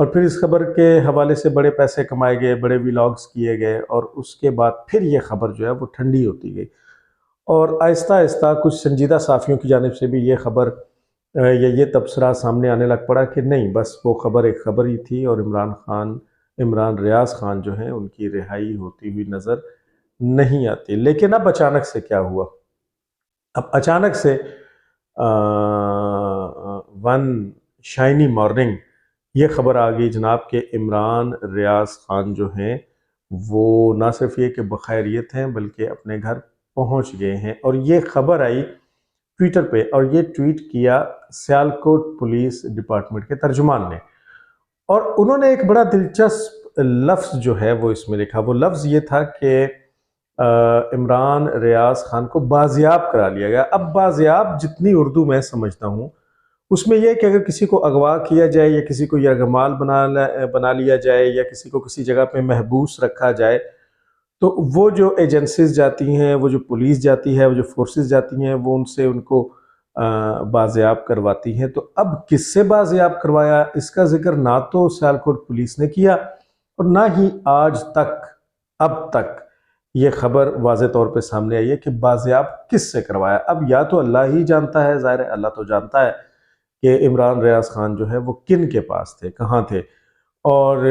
اور پھر اس خبر کے حوالے سے بڑے پیسے کمائے گئے، بڑے ولاگز کیے گئے، اور اس کے بعد پھر یہ خبر جو ہے وہ ٹھنڈی ہوتی گئی، اور آہستہ آہستہ کچھ سنجیدہ صحافیوں کی جانب سے بھی یہ خبر یا یہ تبصرہ سامنے آنے لگ پڑا کہ نہیں، بس وہ خبر ایک خبر ہی تھی، اور عمران ریاض خان جو ہیں ان کی رہائی ہوتی ہوئی نظر نہیں آتی۔ لیکن اب اچانک سے کیا ہوا؟ اب اچانک سے ون شائنی مارننگ یہ خبر آ گئی جناب کہ عمران ریاض خان جو ہیں وہ نہ صرف یہ کہ بخیریت ہیں بلکہ اپنے گھر پہنچ گئے ہیں، اور یہ خبر آئی ٹویٹر پہ، اور یہ ٹویٹ کیا سیالکوٹ پولیس ڈپارٹمنٹ کے ترجمان نے، اور انہوں نے ایک بڑا دلچسپ لفظ جو ہے وہ اس میں لکھا۔ وہ لفظ یہ تھا کہ عمران ریاض خان کو بازیاب کرا لیا گیا۔ اب بازیاب جتنی اردو میں سمجھتا ہوں اس میں یہ کہ اگر کسی کو اغوا کیا جائے یا کسی کو یرغمال بنا لیا جائے یا کسی کو کسی جگہ پہ محبوس رکھا جائے، تو وہ جو ایجنسیز جاتی ہیں، وہ جو پولیس جاتی ہے، وہ جو فورسز جاتی ہیں، وہ ان سے ان کو بازیاب کرواتی ہیں۔ تو اب کس سے بازیاب کروایا، اس کا ذکر نہ تو سیالکوٹ پولیس نے کیا، اور نہ ہی آج تک اب تک یہ خبر واضح طور پہ سامنے آئی ہے کہ بازیاب کس سے کروایا۔ اب یا تو اللہ ہی جانتا ہے، ظاہر ہے اللہ تو جانتا ہے کہ عمران ریاض خان جو ہے وہ کن کے پاس تھے، کہاں تھے، اور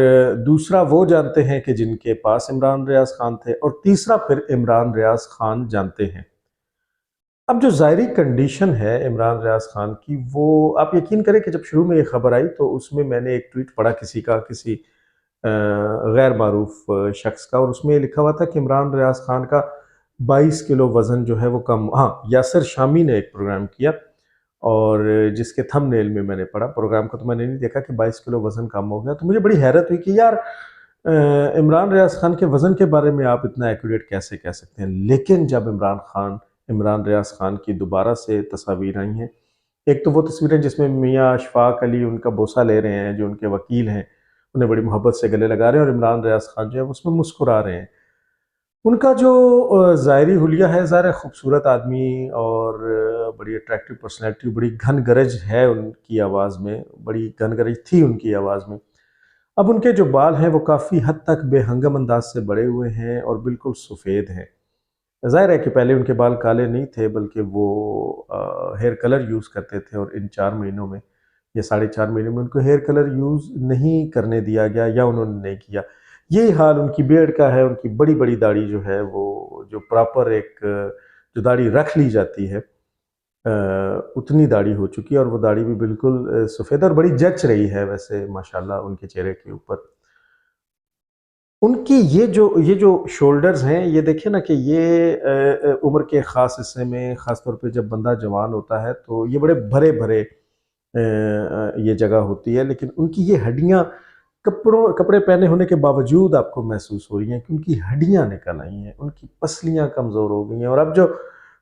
دوسرا وہ جانتے ہیں کہ جن کے پاس عمران ریاض خان تھے، اور تیسرا پھر عمران ریاض خان جانتے ہیں۔ اب جو ظاہری کنڈیشن ہے عمران ریاض خان کی، وہ آپ یقین کریں کہ جب شروع میں یہ خبر آئی تو اس میں میں نے ایک ٹویٹ پڑھا کسی غیر معروف شخص کا، اور اس میں یہ لکھا ہوا تھا کہ عمران ریاض خان کا 22 کلو وزن جو ہے وہ کم۔ ہاں، یاسر شامی نے ایک پروگرام کیا، اور جس کے تھم نیل میں نے پڑھا، پروگرام کو تو میں نے نہیں دیکھا، کہ 22 کلو وزن کم ہو گیا۔ تو مجھے بڑی حیرت ہوئی کہ یار عمران ریاض خان کے وزن کے بارے میں آپ اتنا ایکوریٹ کیسے کہہ سکتے ہیں؟ لیکن جب عمران ریاض خان کی دوبارہ سے تصاویر آئی ہیں، ایک تو وہ تصویریں جس میں میاں اشفاق علی ان کا بوسہ لے رہے ہیں، جو ان کے وکیل ہیں، انہیں بڑی محبت سے گلے لگا رہے ہیں، اور عمران ریاض خان جو ہے اس میں مسکرا رہے ہیں۔ ان کا جو ظاہری حلیہ ہے، ظاہر خوبصورت آدمی اور بڑی اٹریکٹیو پرسنالٹی، بڑی گھن گرج ہے ان کی آواز میں، بڑی گھن گرج تھی ان کی آواز میں۔ اب ان کے جو بال ہیں وہ کافی حد تک بے ہنگم انداز سے بڑے ہوئے ہیں اور بالکل سفید ہیں۔ ظاہر ہے کہ پہلے ان کے بال کالے نہیں تھے، بلکہ وہ ہیئر کلر یوز کرتے تھے، اور ان 4 مہینوں میں یا 4.5 مہینوں میں ان کو ہیئر کلر یوز نہیں کرنے دیا گیا، یا انہوں نے نہیں کیا۔ یہی حال ان کی بیئرڈ کا ہے، ان کی بڑی بڑی داڑھی جو ہے وہ جو پراپر ایک جو داڑھی رکھ لی جاتی ہے اتنی داڑھی ہو چکی ہے، اور وہ داڑھی بھی بالکل سفید اور بڑی جچ رہی ہے ویسے ماشاءاللہ ان کے چہرے کے اوپر۔ ان کی یہ جو شولڈرز ہیں، یہ دیکھیں نا کہ یہ عمر کے خاص حصے میں، خاص طور پہ جب بندہ جوان ہوتا ہے تو یہ بڑے بھرے بھرے یہ جگہ ہوتی ہے، لیکن ان کی یہ ہڈیاں کپڑے پہنے ہونے کے باوجود آپ کو محسوس ہو رہی ہیں کہ ان کی ہڈیاں نکل آئی ہیں، ان کی پسلیاں کمزور ہو گئی ہیں۔ اور اب جو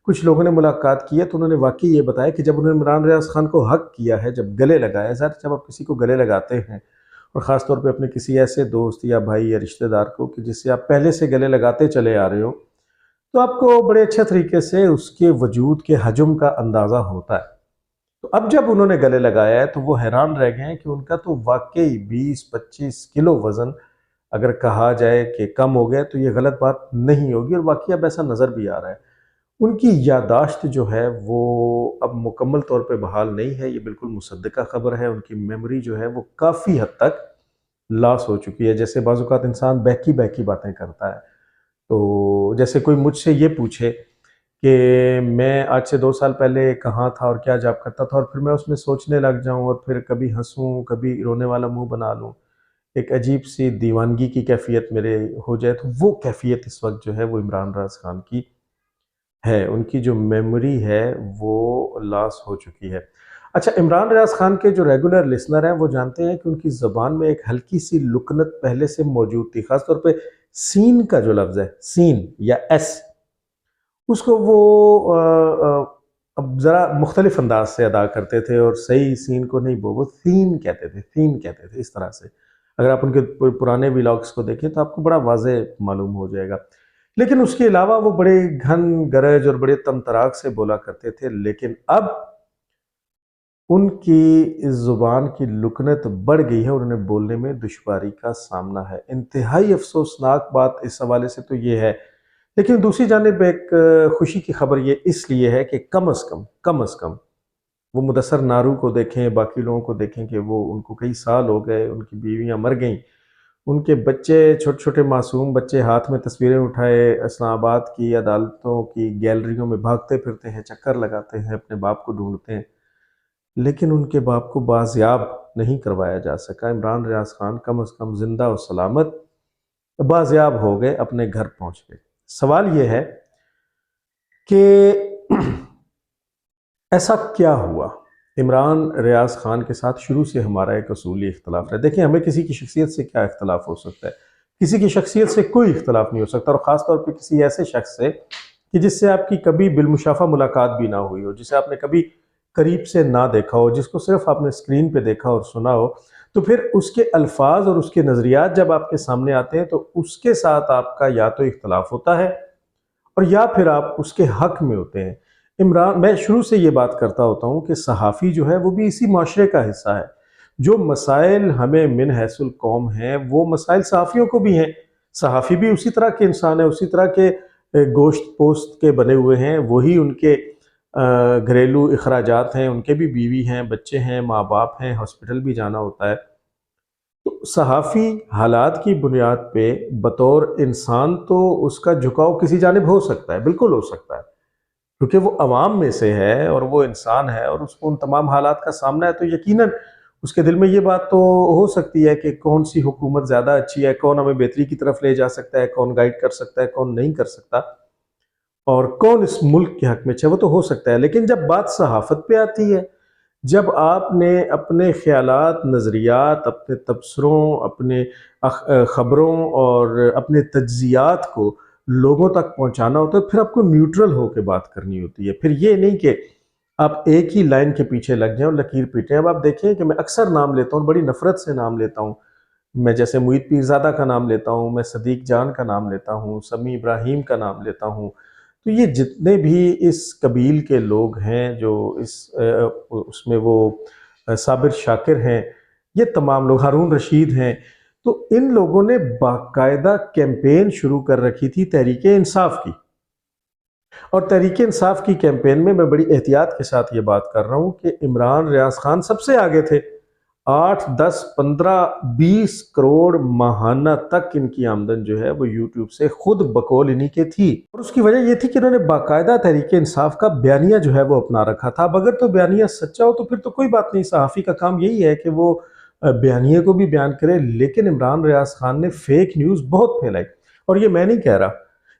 کچھ لوگوں نے ملاقات کی ہے تو انہوں نے واقعی یہ بتایا کہ جب انہوں نے عمران ریاض خان کو حق کیا ہے، جب گلے لگایا، جب آپ کسی کو گلے لگاتے ہیں، اور خاص طور پہ اپنے کسی ایسے دوست یا بھائی یا رشتہ دار کو کہ جس سے آپ پہلے سے گلے لگاتے چلے آ رہے ہو، تو آپ کو بڑے اچھے طریقے سے اس کے وجود کے حجم کا اندازہ ہوتا ہے۔ تو اب جب انہوں نے گلے لگایا ہے تو وہ حیران رہ گئے ہیں کہ ان کا تو واقعی 20-25 کلو وزن اگر کہا جائے کہ کم ہو گیا تو یہ غلط بات نہیں ہوگی، اور واقعی اب ایسا نظر بھی آ رہا ہے۔ ان کی یادداشت جو ہے وہ اب مکمل طور پہ بحال نہیں ہے، یہ بالکل مصدقہ خبر ہے۔ ان کی میموری جو ہے وہ کافی حد تک لاس ہو چکی ہے، جیسے بعض اوقات انسان بہکی باتیں کرتا ہے۔ تو جیسے کوئی مجھ سے یہ پوچھے کہ میں آج سے 2 سال پہلے کہاں تھا اور کیا جاب کرتا تھا، اور پھر میں اس میں سوچنے لگ جاؤں اور پھر کبھی ہنسوں، کبھی رونے والا منہ بنا لوں، ایک عجیب سی دیوانگی کی کیفیت میرے ہو جائے، تو وہ کیفیت اس وقت جو ہے وہ عمران ریاض خان کی ہے۔ ان کی جو میموری ہے وہ لاس ہو چکی ہے۔ اچھا، عمران ریاض خان کے جو ریگولر لسنر ہیں وہ جانتے ہیں کہ ان کی زبان میں ایک ہلکی سی لکنت پہلے سے موجود تھی، خاص طور پہ سین کا جو لفظ ہے، سین یا ایس، اس کو وہ اب ذرا مختلف انداز سے ادا کرتے تھے، اور صحیح سین کو نہیں وہ تھین کہتے تھے اس طرح سے۔ اگر آپ ان کے پرانے ویلاگز کو دیکھیں تو آپ کو بڑا واضح معلوم ہو جائے گا۔ لیکن اس کے علاوہ وہ بڑے گھن گرج اور بڑے تم تراک سے بولا کرتے تھے۔ لیکن اب ان کی زبان کی لکنت بڑھ گئی ہے اور انہیں بولنے میں دشواری کا سامنا ہے۔ انتہائی افسوسناک بات اس حوالے سے تو یہ ہے، لیکن دوسری جانب ایک خوشی کی خبر یہ اس لیے ہے کہ کم از کم وہ مدثر نارو کو دیکھیں، باقی لوگوں کو دیکھیں کہ وہ ان کو کئی سال ہو گئے، ان کی بیویاں مر گئیں، ان کے بچے چھوٹے چھوٹے معصوم بچے ہاتھ میں تصویریں اٹھائے اسلام آباد کی عدالتوں کی گیلریوں میں بھاگتے پھرتے ہیں، چکر لگاتے ہیں، اپنے باپ کو ڈھونڈتے ہیں، لیکن ان کے باپ کو بازیاب نہیں کروایا جا سکا۔ عمران ریاض خان کم از کم زندہ و سلامت بازیاب ہو گئے، اپنے گھر پہنچ گئے۔ سوال یہ ہے کہ ایسا کیا ہوا؟ عمران ریاض خان کے ساتھ شروع سے ہمارا ایک اصولی اختلاف ہے۔ دیکھیں، ہمیں کسی کی شخصیت سے کیا اختلاف ہو سکتا ہے؟ کسی کی شخصیت سے کوئی اختلاف نہیں ہو سکتا، اور خاص طور پہ کسی ایسے شخص سے کہ جس سے آپ کی کبھی بالمشافہ ملاقات بھی نہ ہوئی ہو، جسے آپ نے کبھی قریب سے نہ دیکھا ہو، جس کو صرف آپ نے اسکرین پہ دیکھا اور سنا ہو، تو پھر اس کے الفاظ اور اس کے نظریات جب آپ کے سامنے آتے ہیں تو اس کے ساتھ آپ کا یا تو اختلاف ہوتا ہے اور یا پھر آپ اس کے حق میں ہوتے ہیں۔ عمران، میں شروع سے یہ بات کرتا ہوتا ہوں کہ صحافی جو ہے وہ بھی اسی معاشرے کا حصہ ہے۔ جو مسائل ہمیں من حیث القوم ہیں وہ مسائل صحافیوں کو بھی ہیں۔ صحافی بھی اسی طرح کے انسان ہیں، اسی طرح کے گوشت پوست کے بنے ہوئے ہیں، وہی ان کے گھریلو اخراجات ہیں، ان کے بھی بیوی ہیں، بچے ہیں، ماں باپ ہیں، ہاسپٹل بھی جانا ہوتا ہے۔ تو صحافی حالات کی بنیاد پہ بطور انسان تو اس کا جھکاؤ کسی جانب ہو سکتا ہے، بالکل ہو سکتا ہے، کیونکہ وہ عوام میں سے ہے اور وہ انسان ہے اور اس کو ان تمام حالات کا سامنا ہے، تو یقیناً اس کے دل میں یہ بات تو ہو سکتی ہے کہ کون سی حکومت زیادہ اچھی ہے، کون ہمیں بہتری کی طرف لے جا سکتا ہے، کون گائیڈ کر سکتا ہے، کون نہیں کر سکتا، اور کون اس ملک کے حق میں چاہے، وہ تو ہو سکتا ہے۔ لیکن جب بات صحافت پہ آتی ہے، جب آپ نے اپنے خیالات، نظریات، اپنے تبصروں، اپنے خبروں اور اپنے تجزیات کو لوگوں تک پہنچانا ہوتا ہے، پھر آپ کو نیوٹرل ہو کے بات کرنی ہوتی ہے۔ پھر یہ نہیں کہ آپ ایک ہی لائن کے پیچھے لگ جائیں اور لکیر پیٹیں۔ اب آپ دیکھیں کہ میں اکثر نام لیتا ہوں، بڑی نفرت سے نام لیتا ہوں، میں جیسے معید پیرزادہ کا نام لیتا ہوں، میں صدیق جان کا نام لیتا ہوں، سمیع ابراہیم کا نام لیتا ہوں، تو یہ جتنے بھی اس قبیل کے لوگ ہیں جو اس میں وہ صابر شاکر ہیں، یہ تمام لوگ، ہارون رشید ہیں، تو ان لوگوں نے باقاعدہ کیمپین شروع کر رکھی تھی تحریک انصاف کی، اور تحریک انصاف کی کیمپین میں بڑی احتیاط کے ساتھ یہ بات کر رہا ہوں کہ عمران ریاض خان سب سے آگے تھے۔ 8، 10، 15، 20 کروڑ ماہانہ تک ان کی آمدن جو ہے وہ یوٹیوب سے خود بقول انہی کے تھی، اور اس کی وجہ یہ تھی کہ انہوں نے باقاعدہ تحریک انصاف کا بیانیہ جو ہے وہ اپنا رکھا تھا۔ اب اگر تو بیانیہ سچا ہو تو پھر تو کوئی بات نہیں، صحافی کا کام یہی ہے کہ وہ بیانیے کو بھی بیان کرے، لیکن عمران ریاض خان نے فیک نیوز بہت پھیلائی، اور یہ میں نہیں کہہ رہا،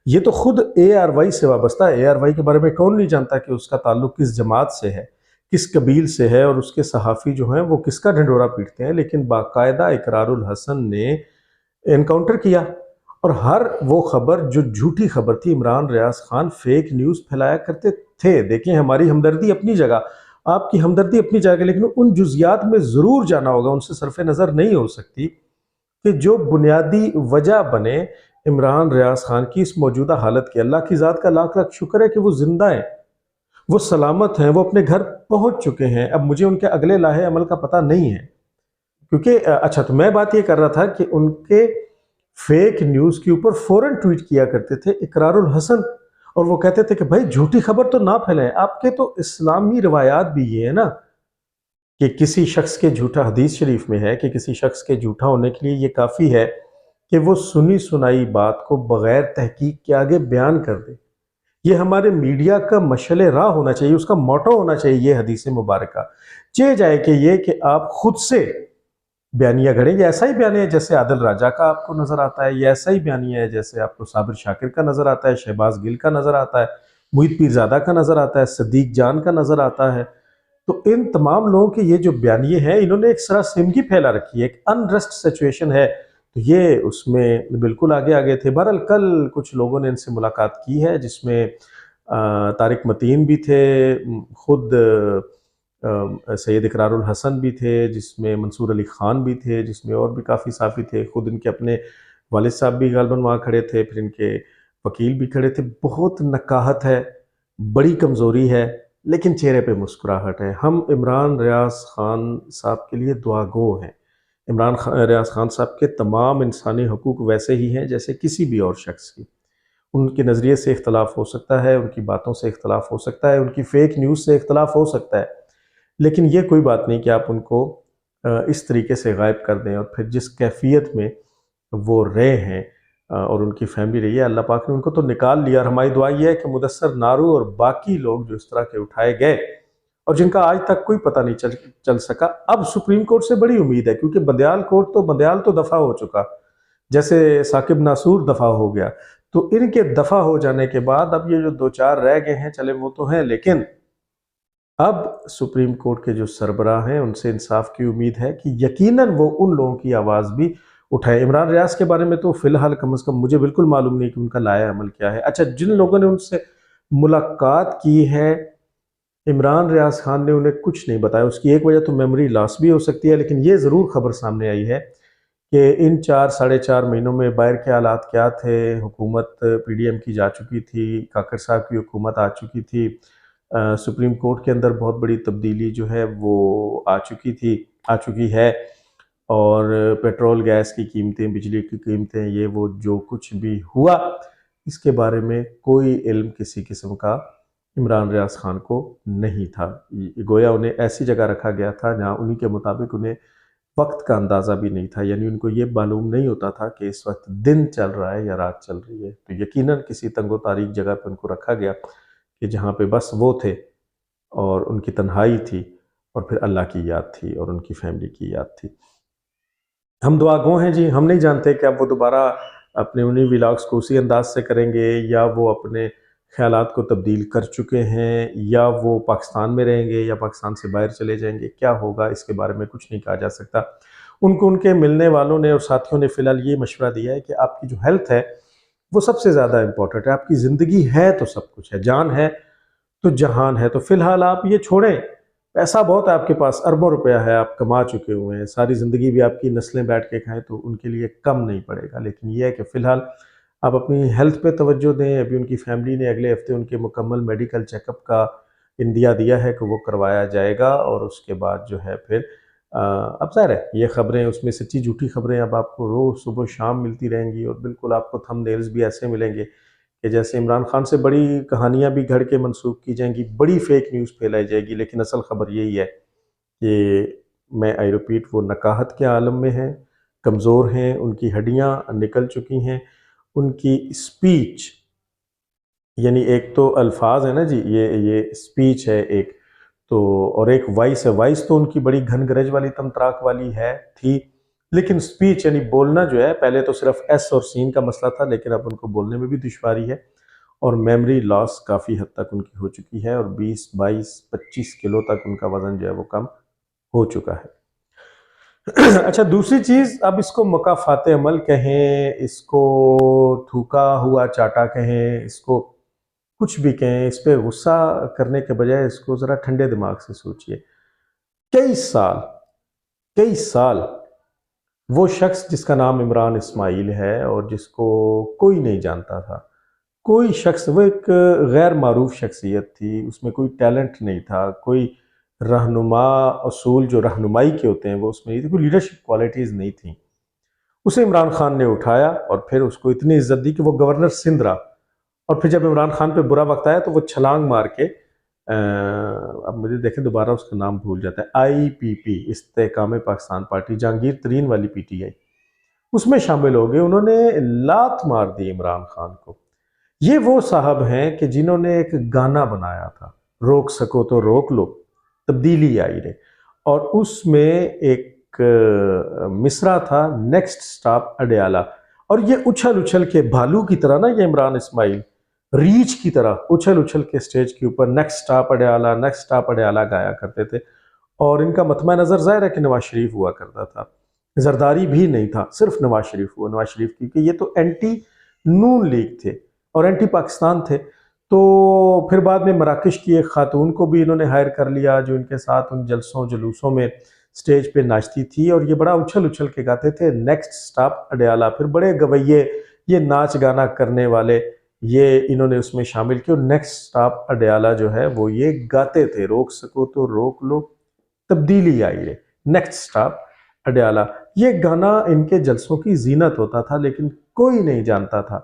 یہ تو خود اے آر وائی سے وابستہ ہے۔ اے آر وائی کے بارے میں کون نہیں جانتا کہ اس کا تعلق کس جماعت سے ہے، کس قبیل سے ہے، اور اس کے صحافی جو ہیں وہ کس کا ڈھنڈورا پیٹتے ہیں، لیکن باقاعدہ اقرار الحسن نے انکاؤنٹر کیا، اور ہر وہ خبر جو جھوٹی خبر تھی، عمران ریاض خان فیک نیوز پھیلایا کرتے تھے۔ دیکھیں، ہماری ہمدردی اپنی جگہ، آپ کی ہمدردی اپنی جگہ، لیکن ان جزیات میں ضرور جانا ہوگا، ان سے صرف نظر نہیں ہو سکتی کہ جو بنیادی وجہ بنے عمران ریاض خان کی اس موجودہ حالت کی۔ اللہ کی ذات کا لاکھ لاکھ شکر ہے کہ وہ زندہ ہیں، وہ سلامت ہیں، وہ اپنے گھر پہنچ چکے ہیں۔ اب مجھے ان کے اگلے لاہے عمل کا پتہ نہیں ہے، کیونکہ اچھا، تو میں بات یہ کر رہا تھا کہ ان کے فیک نیوز کے اوپر فوراً ٹویٹ کیا کرتے تھے اقرار الحسن، اور وہ کہتے تھے کہ بھائی جھوٹی خبر تو نہ پھیلائیں۔ آپ کے تو اسلامی روایات بھی یہ ہے نا کہ کسی شخص کے جھوٹا، حدیث شریف میں ہے کہ کسی شخص کے جھوٹا ہونے کے لیے یہ کافی ہے کہ وہ سنی سنائی بات کو بغیر تحقیق کے آگے بیان کر دے۔ یہ ہمارے میڈیا کا مشعل راہ ہونا چاہیے، اس کا موٹو ہونا چاہیے یہ حدیث مبارکہ، چہ جائے کہ یہ کہ آپ خود سے بیانیہ گھڑیں۔ یہ ایسا ہی بیانیہ ہے جیسے عادل راجہ کا آپ کو نظر آتا ہے، یہ ایسا ہی بیانیہ ہے جیسے آپ کو صابر شاکر کا نظر آتا ہے، شہباز گل کا نظر آتا ہے، معید پیرزادہ کا نظر آتا ہے، صدیق جان کا نظر آتا ہے۔ تو ان تمام لوگوں کے یہ جو بیانیے ہیں، انہوں نے ایک سراسیمگی پھیلا رکھی ہے، ایک انریسٹ سچویشن ہے، تو یہ اس میں بالکل آگے تھے۔ بہرحال کل کچھ لوگوں نے ان سے ملاقات کی ہے، جس میں طارق متین بھی تھے، خود سید اقرار الحسن بھی تھے، جس میں منصور علی خان بھی تھے، جس میں اور بھی کافی صحافی تھے، خود ان کے اپنے والد صاحب بھی غالباً وہاں کھڑے تھے، پھر ان کے وکیل بھی کھڑے تھے۔ بہت نکاہت ہے، بڑی کمزوری ہے لیکن چہرے پہ مسکراہٹ ہے۔ ہم عمران ریاض خان صاحب کے لیے دعا گو ہیں۔ عمران ریاض خان صاحب کے تمام انسانی حقوق ویسے ہی ہیں جیسے کسی بھی اور شخص کی۔ ان کے نظریے سے اختلاف ہو سکتا ہے، ان کی باتوں سے اختلاف ہو سکتا ہے، ان کی فیک نیوز سے اختلاف ہو سکتا ہے، لیکن یہ کوئی بات نہیں کہ آپ ان کو اس طریقے سے غائب کر دیں، اور پھر جس کیفیت میں وہ رہے ہیں اور ان کی فیملی رہی ہے، اللہ پاک نے ان کو تو نکال لیا۔ اور ہماری دعا یہ ہے کہ مدثر نارو اور باقی لوگ جو اس طرح کے اٹھائے گئے اور جن کا آج تک کوئی پتہ نہیں چل سکا، اب سپریم کورٹ سے بڑی امید ہے، کیونکہ بندیال تو دفع ہو چکا، جیسے ثاقب ناصور دفع ہو گیا، تو ان کے دفع ہو جانے کے بعد اب یہ جو دو چار رہ گئے ہیں، چلے وہ تو ہیں، لیکن اب سپریم کورٹ کے جو سربراہ ہیں ان سے انصاف کی امید ہے کہ یقیناً وہ ان لوگوں کی آواز بھی اٹھائے۔ عمران ریاض کے بارے میں تو فی الحال کم از کم مجھے بالکل معلوم نہیں کہ ان کا لائحہ عمل کیا ہے۔ اچھا، جن لوگوں نے ان سے ملاقات کی ہے، عمران ریاض خان نے انہیں کچھ نہیں بتایا۔ اس کی ایک وجہ تو میموری لاس بھی ہو سکتی ہے، لیکن یہ ضرور خبر سامنے آئی ہے کہ ان 4-4.5 مہینوں میں باہر کے حالات کیا تھے۔ حکومت پی ڈی ایم کی جا چکی تھی، کاکڑ صاحب کی حکومت آ چکی تھی، سپریم کورٹ کے اندر بہت بڑی تبدیلی جو ہے وہ آ چکی ہے، اور پیٹرول گیس کی قیمتیں، بجلی کی قیمتیں، یہ وہ جو کچھ بھی ہوا اس کے بارے میں کوئی علم کسی قسم کا عمران ریاض خان کو نہیں تھا۔ گویا انہیں ایسی جگہ رکھا گیا تھا جہاں انہی کے مطابق انہیں وقت کا اندازہ بھی نہیں تھا، یعنی ان کو یہ معلوم نہیں ہوتا تھا کہ اس وقت دن چل رہا ہے یا رات چل رہی ہے۔ تو یقیناً کسی تنگ و تاریک جگہ پہ ان کو رکھا گیا کہ جہاں پہ بس وہ تھے اور ان کی تنہائی تھی، اور پھر اللہ کی یاد تھی اور ان کی فیملی کی یاد تھی۔ ہم دعا گو ہیں جی، ہم نہیں جانتے کہ اب وہ دوبارہ اپنے انہی ولاگز کو اسی انداز سے کریں گے، یا وہ اپنے خیالات کو تبدیل کر چکے ہیں، یا وہ پاکستان میں رہیں گے یا پاکستان سے باہر چلے جائیں گے۔ کیا ہوگا اس کے بارے میں کچھ نہیں کہا جا سکتا۔ ان کو ان کے ملنے والوں نے اور ساتھیوں نے فی الحال یہ مشورہ دیا ہے کہ آپ کی جو ہیلتھ ہے وہ سب سے زیادہ امپورٹنٹ ہے۔ آپ کی زندگی ہے تو سب کچھ ہے، جان ہے تو جہان ہے۔ تو فی الحال آپ یہ چھوڑیں، پیسہ بہت ہے آپ کے پاس، اربوں روپیہ ہے، آپ کما چکے ہوئے ہیں، ساری زندگی بھی آپ کی نسلیں بیٹھ کے کھائیں تو ان کے لیے کم نہیں پڑے گا، لیکن یہ ہے کہ فی الحال آپ اپنی ہیلتھ پہ توجہ دیں۔ ابھی ان کی فیملی نے اگلے ہفتے ان کے مکمل میڈیکل چیک اپ کا اندیا دیا ہے کہ وہ کروایا جائے گا، اور اس کے بعد جو ہے پھر اب ظاہر ہے یہ خبریں، اس میں سچی جھوٹی خبریں اب آپ کو روز صبح شام ملتی رہیں گی، اور بالکل آپ کو تھم نیلز بھی ایسے ملیں گے کہ جیسے عمران خان سے بڑی کہانیاں بھی گھڑ کے منسوخ کی جائیں گی، بڑی فیک نیوز پھیلائی جائے گی، لیکن اصل خبر یہی ہے کہ میں آئی ریپیٹ وہ نکاہت کے عالم میں ہیں، کمزور ہیں، ان کی ہڈیاں نکل چکی ہیں، ان کی اسپیچ، یعنی ایک تو الفاظ ہے نا جی، یہ اسپیچ ہے ایک تو، اور ایک وائس ہے، وائس تو ان کی بڑی گھن گرج والی تم تراک والی تھی، لیکن اسپیچ یعنی بولنا جو ہے، پہلے تو صرف ایس اور سین کا مسئلہ تھا، لیکن اب ان کو بولنے میں بھی دشواری ہے، اور میموری لاس کافی حد تک ان کی ہو چکی ہے، اور 20-22-25 کلو تک ان کا وزن جو ہے وہ کم ہو چکا ہے۔ اچھا، دوسری چیز، اب اس کو مکافات عمل کہیں، اس کو تھوکا ہوا چاٹا کہیں، اس کو کچھ بھی کہیں، اس پہ غصہ کرنے کے بجائے اس کو ذرا ٹھنڈے دماغ سے سوچئے۔ کئی سال وہ شخص جس کا نام عمران اسماعیل ہے اور جس کو کوئی نہیں جانتا تھا، کوئی شخص، وہ ایک غیر معروف شخصیت تھی، اس میں کوئی ٹیلنٹ نہیں تھا، کوئی رہنما اصول جو رہنمائی کے ہوتے ہیں وہ اس میں نہیں تھی، کوئی لیڈرشپ کوالٹیز نہیں تھیں، اسے عمران خان نے اٹھایا اور پھر اس کو اتنی عزت دی کہ وہ گورنر سندھ رہا، اور پھر جب عمران خان پہ برا وقت آیا تو وہ چھلانگ مار کے، اب مجھے دیکھیں دوبارہ اس کا نام بھول جاتا ہے، IPP، استحکام پاکستان پارٹی، جہانگیر ترین والی PTI، اس میں شامل ہو گئے، انہوں نے لات مار دی عمران خان کو۔ یہ وہ صاحب ہیں کہ جنہوں نے ایک گانا بنایا تھا، روک سکو تو روک لو، تبدیلی آئی رہے، اور اس میں ایک مصرع تھا، نیکسٹ سٹاپ اڈیالہ، اور یہ اچھل کے بھالو کی طرح نا، یہ عمران اسماعیل ریچھ کی طرح اچھل کے سٹیج کے اوپر next stop Adiala, next stop Adiala گایا کرتے تھے، اور ان کا مطمع نظر ظاہر ہے کہ نواز شریف ہوا کرتا تھا، زرداری بھی نہیں تھا، صرف نواز شریف ہوا، نواز شریف کیونکہ یہ تو اینٹی نون لیگ تھے اور اینٹی پاکستان تھے۔ تو پھر بعد میں مراکش کی ایک خاتون کو بھی انہوں نے ہائر کر لیا جو ان کے ساتھ ان جلسوں جلوسوں میں سٹیج پہ ناچتی تھی، اور یہ بڑا اچھل کے گاتے تھے نیکسٹ سٹاپ اڈیالہ۔ پھر بڑے گویے، یہ ناچ گانا کرنے والے یہ انہوں نے اس میں شامل کی، اور نیکسٹ سٹاپ اڈیالہ جو ہے وہ یہ گاتے تھے، روک سکو تو روک لو تبدیلی آئی ہے، نیکسٹ سٹاپ اڈیالہ۔ یہ گانا ان کے جلسوں کی زینت ہوتا تھا، لیکن کوئی نہیں جانتا تھا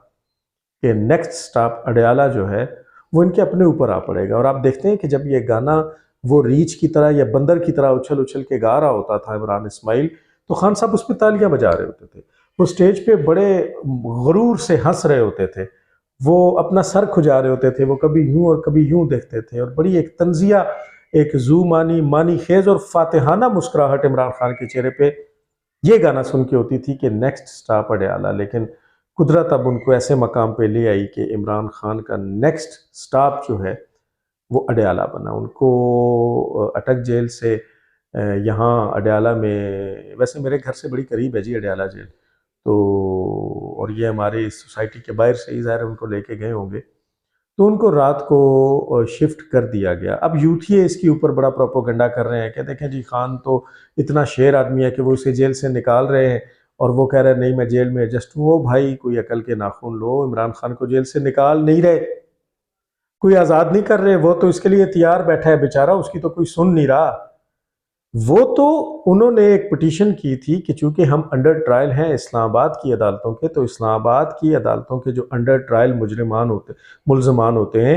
کہ نیکسٹ سٹاپ اڈیالہ جو ہے وہ ان کے اپنے اوپر آ پڑے گا۔ اور آپ دیکھتے ہیں کہ جب یہ گانا وہ ریچھ کی طرح یا بندر کی طرح اچھل اچھل کے گا رہا ہوتا تھا عمران اسماعیل، تو خان صاحب اس پہ تالیاں بجا رہے ہوتے تھے، وہ سٹیج پہ بڑے غرور سے ہنس رہے ہوتے تھے، وہ اپنا سر کھجا رہے ہوتے تھے، وہ کبھی یوں اور کبھی یوں دیکھتے تھے، اور بڑی ایک طنزیہ، ایک مانی خیز اور فاتحانہ مسکراہٹ عمران خان کے چہرے پہ یہ گانا سن کے ہوتی تھی کہ نیکسٹ سٹاپ اڈیالہ۔ لیکن قدرت اب ان کو ایسے مقام پہ لے آئی کہ عمران خان کا نیکسٹ سٹاپ جو ہے وہ اڈیالہ بنا۔ ان کو اٹک جیل سے یہاں اڈیالہ میں، ویسے میرے گھر سے بڑی قریب ہے جی اڈیالہ جیل، تو اور یہ ہماری سوسائٹی کے باہر سے ہی ظاہر ان کو لے کے گئے ہوں گے، تو ان کو رات کو شفٹ کر دیا گیا۔ اب یوتھیے اس کے اوپر بڑا پروپوگنڈا کر رہے ہیں کہ دیکھیں جی خان تو اتنا شیر آدمی ہے کہ وہ اسے جیل سے نکال رہے ہیں، اور وہ کہہ رہے ہیں نہیں میں جیل میں ایڈجسٹ ہوں۔ بھائی کوئی عقل کے ناخن لو، عمران خان کو جیل سے نکال نہیں رہے، کوئی آزاد نہیں کر رہے، وہ تو اس کے لیے تیار بیٹھا ہے بیچارہ، اس کی تو کوئی سن نہیں رہا۔ وہ تو انہوں نے ایک پٹیشن کی تھی کہ چونکہ ہم انڈر ٹرائل ہیں اسلام آباد کی عدالتوں کے، تو اسلام آباد کی عدالتوں کے جو انڈر ٹرائل ملزمان ہوتے ہیں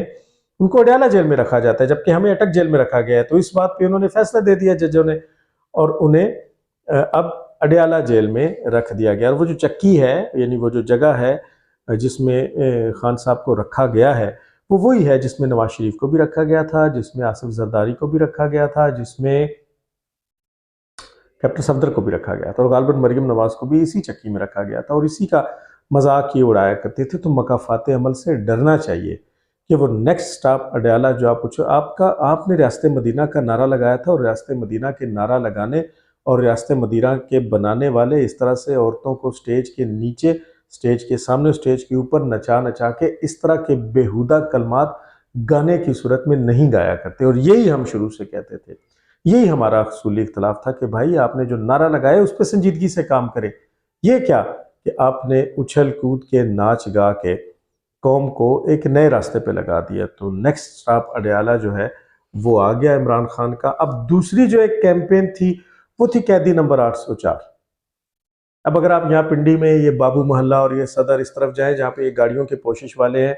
ان کو اڈیالہ جیل میں رکھا جاتا ہے، جبکہ ہمیں اٹک جیل میں رکھا گیا ہے۔ تو اس بات پہ انہوں نے فیصلہ دے دیا ججوں نے، اور انہیں اب اڈیالہ جیل میں رکھ دیا گیا۔ اور وہ جو چکی ہے، یعنی وہ جو جگہ ہے جس میں خان صاحب کو رکھا گیا ہے، وہ وہی ہے جس میں نواز شریف کو بھی رکھا گیا تھا، جس میں آصف زرداری کو بھی رکھا گیا تھا، جس میں کیپٹن صفدر کو بھی رکھا گیا تھا، اور غالباً مریم نواز کو بھی اسی چکی میں رکھا گیا تھا، اور اسی کا مذاق یہ اڑایا کرتے تھے۔ تو مکافات عمل سے ڈرنا چاہیے کہ وہ نیکسٹ سٹاپ اڈیالہ جو آپ نے ریاست مدینہ کا نعرہ لگایا تھا، اور ریاست مدینہ کے نعرہ لگانے اور ریاست مدینہ کے بنانے والے اس طرح سے عورتوں کو سٹیج کے نیچے، سٹیج کے سامنے، سٹیج کے اوپر نچا کے اس طرح کے بیہودہ کلمات گانے کی صورت میں نہیں گایا کرتے، اور یہی ہم شروع سے کہتے تھے، یہی ہمارا اصولی اختلاف تھا کہ بھائی آپ نے جو نعرہ لگایا اس پہ سنجیدگی سے کام کرے۔ یہ کیا کہ آپ نے اچھل کود کے ناچ گا کے قوم کو ایک نئے راستے پہ لگا دیا۔ تو نیکسٹ سٹاپ اڈیالہ جو ہے وہ آ گیا عمران خان کا۔ اب دوسری جو ایک کیمپین تھی وہ تھی قیدی نمبر 804۔ اب اگر آپ یہاں پنڈی میں یہ بابو محلہ اور یہ صدر اس طرف جائیں جہاں پہ یہ گاڑیوں کے پوشش والے ہیں،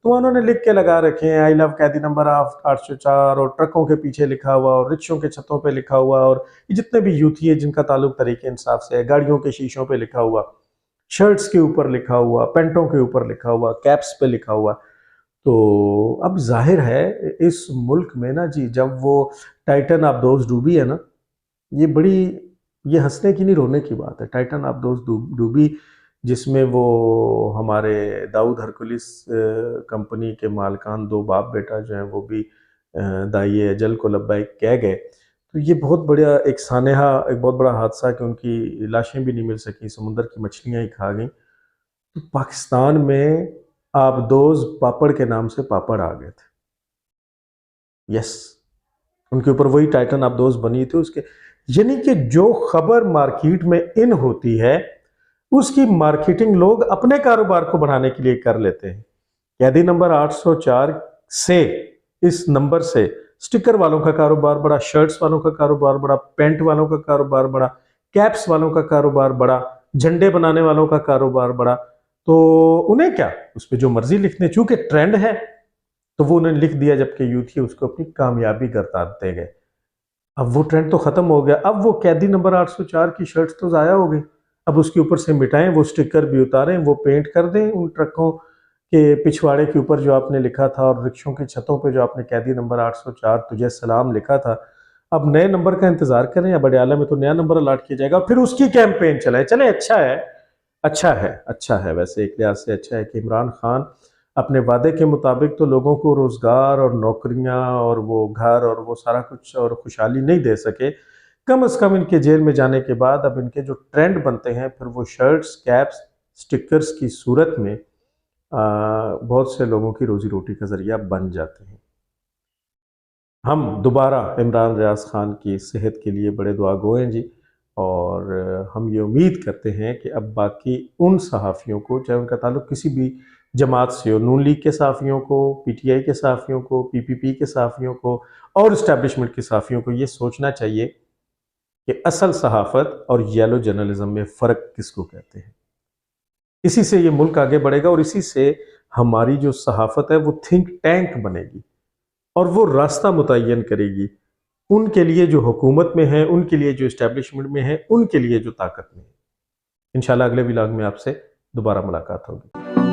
تو انہوں نے لکھ کے لگا رکھے ہیں آئی لو قیدی نمبر 804، اور ٹرکوں کے پیچھے لکھا ہوا، اور رکشوں کے چھتوں پہ لکھا ہوا، اور جتنے بھی یوتھی ہے جن کا تعلق تحریک انصاف سے ہے، گاڑیوں کے شیشوں پہ لکھا ہوا، شرٹس کے اوپر لکھا ہوا، پینٹوں کے اوپر لکھا ہوا، کیپس پہ لکھا ہوا۔ تو اب ظاہر ہے اس ملک میں نا جی، جب وہ ٹائٹن آف دوز ڈوبی ہے نا، یہ ہنسنے کی نہیں رونے کی بات ہے۔ ٹائٹن آف دوز ڈوبی جس میں وہ ہمارے داؤد ہرکولس کمپنی کے مالکان، دو باپ بیٹا جو ہیں، وہ بھی دائی اجل کو لبیک کہہ گئے، تو یہ بہت بڑا ایک سانحہ، ایک بہت بڑا حادثہ کہ ان کی لاشیں بھی نہیں مل سکیں، سمندر کی مچھلیاں ہی کھا گئیں۔ تو پاکستان میں آبدوز پاپڑ کے نام سے پاپڑ آ گئے تھے، یس، ان کے اوپر وہی ٹائٹن آبدوز بنی تھی۔ اس کے یعنی کہ جو خبر مارکیٹ میں ان ہوتی ہے اس کی مارکیٹنگ لوگ اپنے کاروبار کو بڑھانے کے لیے کر لیتے ہیں۔ قیدی نمبر 804 سے، اس نمبر سے سٹکر والوں کا کاروبار بڑا، شرٹس والوں کا کاروبار بڑا، پینٹ والوں کا کاروبار بڑا، کیپس والوں کا کاروبار بڑا، جھنڈے بنانے والوں کا کاروبار بڑا۔ تو انہیں کیا، اس پہ جو مرضی لکھنے، چونکہ ٹرینڈ ہے تو وہ انہیں لکھ دیا، جبکہ یوتھی اس کو اپنی کامیابی کرتے گئے۔ اب وہ ٹرینڈ تو ختم ہو گیا، اب وہ قیدی نمبر 804 کی شرٹس تو ضائع ہو گئی، اب اس کے اوپر سے مٹائیں، وہ سٹکر بھی اتاریں، وہ پینٹ کر دیں ان ٹرکوں کے پچھواڑے کے اوپر جو آپ نے لکھا تھا، اور رکشوں کی چھتوں پہ جو آپ نے قیدی نمبر 804 تجھے سلام لکھا تھا۔ اب نئے نمبر کا انتظار کریں، اب اڈیالہ میں تو نیا نمبر الاٹ کیا جائے گا، پھر اس کی کیمپین چلے۔ اچھا ہے ویسے ایک لحاظ سے اچھا ہے کہ عمران خان اپنے وعدے کے مطابق تو لوگوں کو روزگار اور نوکریاں اور وہ گھر اور وہ سارا کچھ اور خوشحالی نہیں دے سکے، کم از کم ان کے جیل میں جانے کے بعد اب ان کے جو ٹرینڈ بنتے ہیں پھر وہ شرٹس، کیپس، سٹکرز کی صورت میں بہت سے لوگوں کی روزی روٹی کا ذریعہ بن جاتے ہیں۔ ہم دوبارہ عمران ریاض خان کی صحت کے لیے بڑے دعا گو ہیں جی، اور ہم یہ امید کرتے ہیں کہ اب باقی ان صحافیوں کو، چاہے ان کا تعلق کسی بھی جماعت سے ہو، نون لیگ کے صحافیوں کو، پی ٹی آئی کے صحافیوں کو، پی پی پی کے صحافیوں کو اور اسٹیبلشمنٹ کے صحافیوں کو یہ سوچنا چاہیے کہ اصل صحافت اور یلو جرنلزم میں فرق کس کو کہتے ہیں۔ اسی سے یہ ملک آگے بڑھے گا اور اسی سے ہماری جو صحافت ہے وہ تھنک ٹینک بنے گی اور وہ راستہ متعین کرے گی ان کے لیے جو حکومت میں ہیں، ان کے لیے جو اسٹیبلشمنٹ میں ہیں، ان کے لیے جو طاقت میں ہے۔ انشاءاللہ اگلے ولاگ میں آپ سے دوبارہ ملاقات ہوگی۔